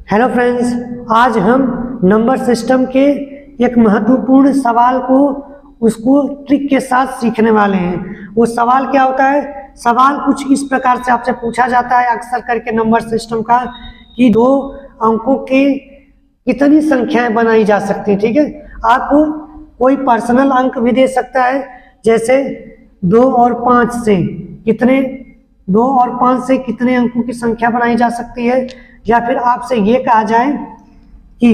Hello friends, आज हम number system के एक महत्वपूर्ण सवाल को उसको ट्रिक के साथ सीखने वाले हैं। वो सवाल क्या होता है? सवाल कुछ इस प्रकार से आपसे पूछा जाता है अक्सर करके नंबर सिस्टम का कि दो अंकों की कितनी संख्याएं बनाई जा सकती हैं। ठीक है, आपको कोई पर्सनल अंक भी दे सकता है, जैसे 2 और 5 से कितने अंकों की संख्या बनाई जा सकती है, या फिर आपसे ये कहा जाए कि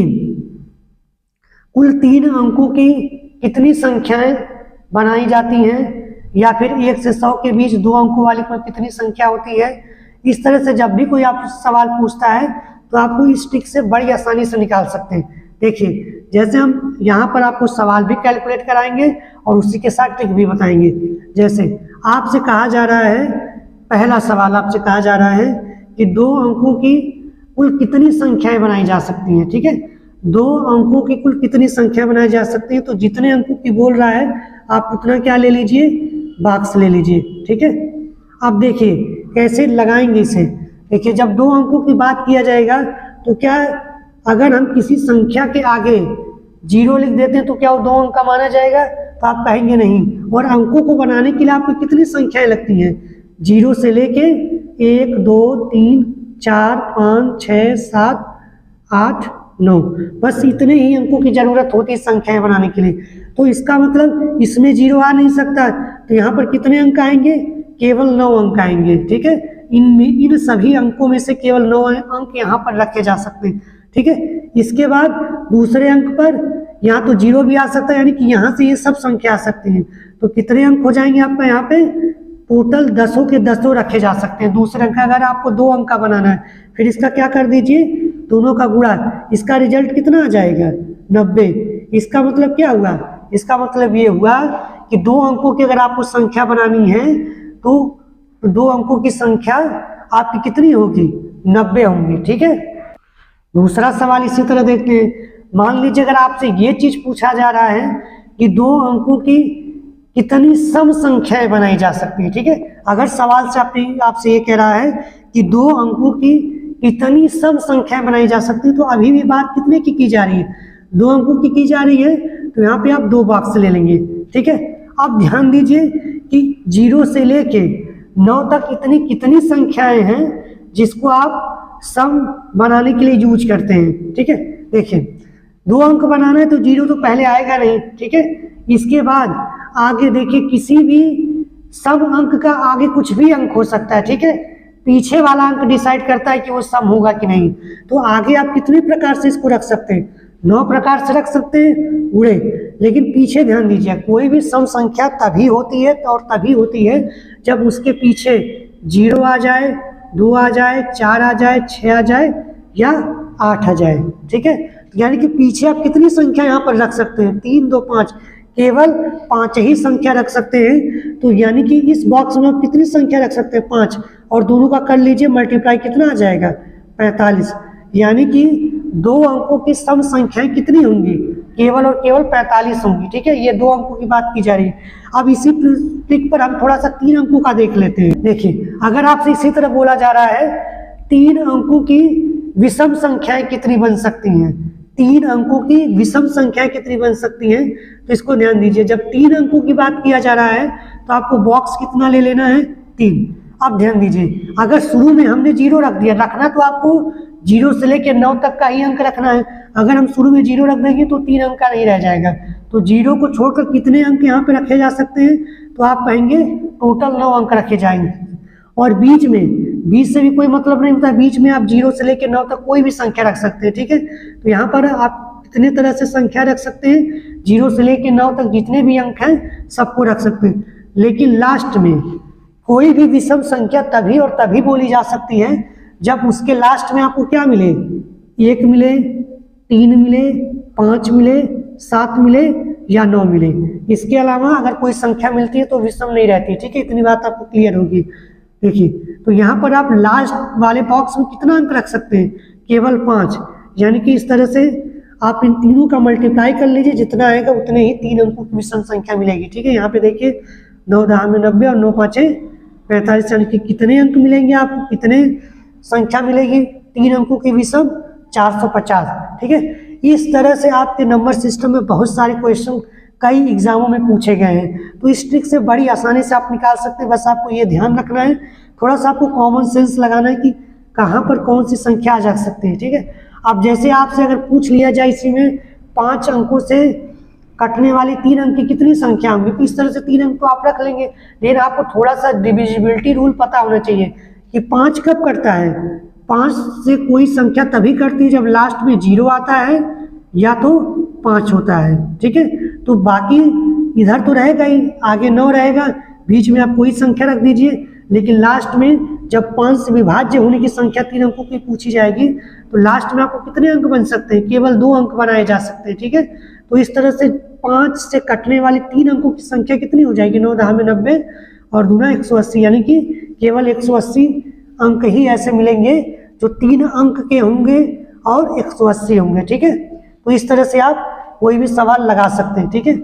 कुल 3 अंकों की कितनी संख्याएं बनाई जाती हैं, या फिर 1 से 100 के बीच 2 अंकों वाली कुल कितनी संख्या होती है। इस तरह से जब भी कोई आपसे सवाल पूछता है तो आपको इस ट्रिक से बड़ी आसानी से निकाल सकते हैं। देखिए, जैसे हम यहाँ पर आपको सवाल भी कैलकुलेट कराएंगे और उसी के साथ ट्रिक भी बताएंगे। जैसे आपसे कहा जा रहा है, पहला सवाल आपसे कहा जा रहा है कि 2 अंकों की कुल कितनी संख्याएं बनाई जा सकती हैं। ठीक है, 2 अंकों की कुल कितनी संख्या बनाई जा सकती है, तो जितने अंकों की बोल रहा है आप उतना क्या ले लीजिए, बॉक्स ले लीजिए। ठीक है, अब देखिए कैसे लगाएंगे इसे। देखिए, जब 2 अंकों की बात किया जाएगा तो क्या अगर हम किसी संख्या के आगे 0 लिख देते हैं तो क्या वो 2 अंक का माना जाएगा? तो आप कहेंगे नहीं। और अंकों को बनाने के लिए आपको कितनी संख्याएं लगती हैं? 0 से लेके 1 2 3 4 5 6 7 8 9, बस इतने ही अंकों की जरूरत होती है संख्याएं बनाने के लिए। तो इसका मतलब इसमें 0 आ नहीं सकता, तो यहाँ पर कितने अंक आएंगे? केवल 9 अंक आएंगे। ठीक है, इन सभी अंकों में से केवल 9 अंक यहाँ पर रखे जा सकते हैं। ठीक है, इसके बाद दूसरे अंक पर यहाँ तो 0 भी आ सकता है, यानी कि यहाँ से ये सब संख्या आ सकती है। तो कितने अंक हो जाएंगे आपका? यहाँ पे टोटल 10 के 10 रखे जा सकते हैं। दूसरे अंक अगर आपको 2 अंक का बनाना है, फिर इसका क्या कर दीजिए, दोनों का गुणा। इसका रिजल्ट कितना आ जाएगा? 90। इसका मतलब क्या हुआ? इसका मतलब ये हुआ कि 2 अंकों की अगर आपको संख्या बनानी है तो 2 अंकों की संख्या आपकी कितनी होगी? 90 होंगी। ठीक है, दूसरा सवाल इसी तरह देखते हैं। मान लीजिए अगर आपसे ये चीज पूछा जा रहा है कि 2 अंकों की कितनी सम संख्याएं बनाई जा सकती है। ठीक है, अगर सवाल से आपसे ये कह रहा है कि 2 अंकों की कितनी सम संख्याएं बनाई जा सकती है, तो अभी भी बात कितने की जा रही है? 2 अंकों की जा रही है, तो यहाँ पे आप 2 बॉक्स ले लेंगे। ठीक है, अब ध्यान दीजिए कि 0 से लेके 9 तक इतनी कितनी संख्याएं हैं जिसको आप सम बनाने के लिए यूज करते हैं। ठीक है, देखिए 2 अंक बनाना है तो 0 तो पहले आएगा नहीं। ठीक है, इसके बाद आगे देखिए किसी भी सम अंक का आगे कुछ भी अंक हो सकता है। ठीक है, पीछे वाला अंक डिसाइड करता है कि वो सम होगा कि नहीं। तो आगे आप कितने प्रकार से इसको रख सकते हैं? 9 प्रकार से रख सकते हैं उड़े। लेकिन पीछे ध्यान दीजिए, कोई भी सम संख्या तभी होती है और तभी होती है जब उसके पीछे 0 आ जाए, 2 आ जाए, 4 आ जाए, 6 आ जाए या 8 आ जाए। ठीक है, यानी कि पीछे आप कितनी संख्या यहाँ पर रख सकते हैं? 3 2 5, केवल 5 ही संख्या रख सकते हैं। तो यानी कि इस बॉक्स में आप कितनी संख्या रख सकते हैं? 5, और दोनों का कर लीजिए मल्टीप्लाई, कितना आ जाएगा? 45। यानी कि 2 अंकों की सम संख्याएं कितनी होंगी? केवल और केवल 45 होंगी। ठीक है, ये 2 अंकों की बात की जा रही है। अब इसी ट्रिक पर हम थोड़ा सा 3 अंकों का देख लेते हैं। देखिए, अगर आपसे इसी तरह बोला जा रहा है 3 अंकों की विषम संख्याएं कितनी बन सकती हैं, 3 अंकों की विषम संख्याएं कितनी बन सकती हैं, तो इसको ध्यान दीजिए। जब 3 अंकों की बात किया जा रहा है तो आपको बॉक्स कितना ले लेना है? 3। अब ध्यान दीजिए, अगर शुरू में हमने 0 रख दिया, रखना तो आपको 0 से लेकर 9 तक का ही अंक रखना है। अगर हम शुरू में 0 रख देंगे तो 3 अंक का नहीं रह जाएगा। तो 0 को छोड़कर कितने अंक यहाँ पे रखे जा सकते हैं? तो आप कहेंगे टोटल 9 अंक रखे जाएंगे। और बीच से भी कोई मतलब नहीं होता, बीच में आप 0 से लेकर 9 तक कोई भी संख्या रख सकते हैं। ठीक है, तो यहाँ पर आप कितने तरह से संख्या रख सकते हैं? 0 से लेकर 9 तक जितने भी अंक हैं सबको रख सकते हैं। लेकिन लास्ट में कोई भी विषम संख्या तभी और तभी बोली जा सकती है जब उसके लास्ट में आपको क्या मिले? 1 मिले, 3 मिले, 5 मिले, 7 मिले या 9 मिले। इसके अलावा अगर कोई संख्या मिलती है तो विषम नहीं रहती। ठीक है, इतनी बात आपको क्लियर होगी। देखिए, तो यहाँ पर आप लास्ट वाले बॉक्स में कितना अंक रख सकते हैं? केवल 5। यानी कि इस तरह से आप इन तीनों का मल्टीप्लाई कर लीजिए, जितना आएगा उतने ही 3 अंकों की विषम संख्या मिलेगी। ठीक है, यहाँ पे देखिए 9 10 में 90 और 9 5 45, यानी कि कितने अंक मिलेंगे आपको? कितने संख्या मिलेगी 3 अंकों की विषम? 450। ठीक है, इस तरह से आपके नंबर सिस्टम में बहुत सारे क्वेश्चन कई एग्जामों में पूछे गए हैं, तो इस ट्रिक से बड़ी आसानी से आप निकाल सकते हैं। बस आपको ये ध्यान रखना है, थोड़ा सा आपको कॉमन सेंस लगाना है कि कहाँ पर कौन सी संख्या आ जा सकती है। ठीक है, अब जैसे आपसे अगर पूछ लिया जाए इसी में 5 अंकों से कटने वाली 3 अंक की कितनी संख्या होंगी, तो इस तरह से 3 अंक तो आप रख लेंगे, लेकिन आपको थोड़ा सा डिविजिबिलिटी रूल पता होना चाहिए कि 5 कब कटता है। 5 से कोई संख्या तभी कटती है जब लास्ट में 0 आता है या तो 5 होता है। ठीक है, तो बाकी इधर तो रहेगा ही, आगे 9 रहेगा, बीच में आप कोई संख्या रख दीजिए, लेकिन लास्ट में जब 5 से विभाज्य होने की संख्या 3 अंकों की पूछी जाएगी तो लास्ट में आपको कितने अंक बन सकते हैं, केवल 2 अंक बनाए जा सकते हैं। ठीक है, तो इस तरह से 5 से कटने वाली 3 अंकों की संख्या कितनी हो जाएगी, 9 10 में 90 और दूना 180, यानी कि केवल 180 अंक ही ऐसे मिलेंगे जो 3 अंक के होंगे और 180 होंगे। ठीक है, तो इस तरह से आप कोई भी सवाल लगा सकते हैं। ठीक है।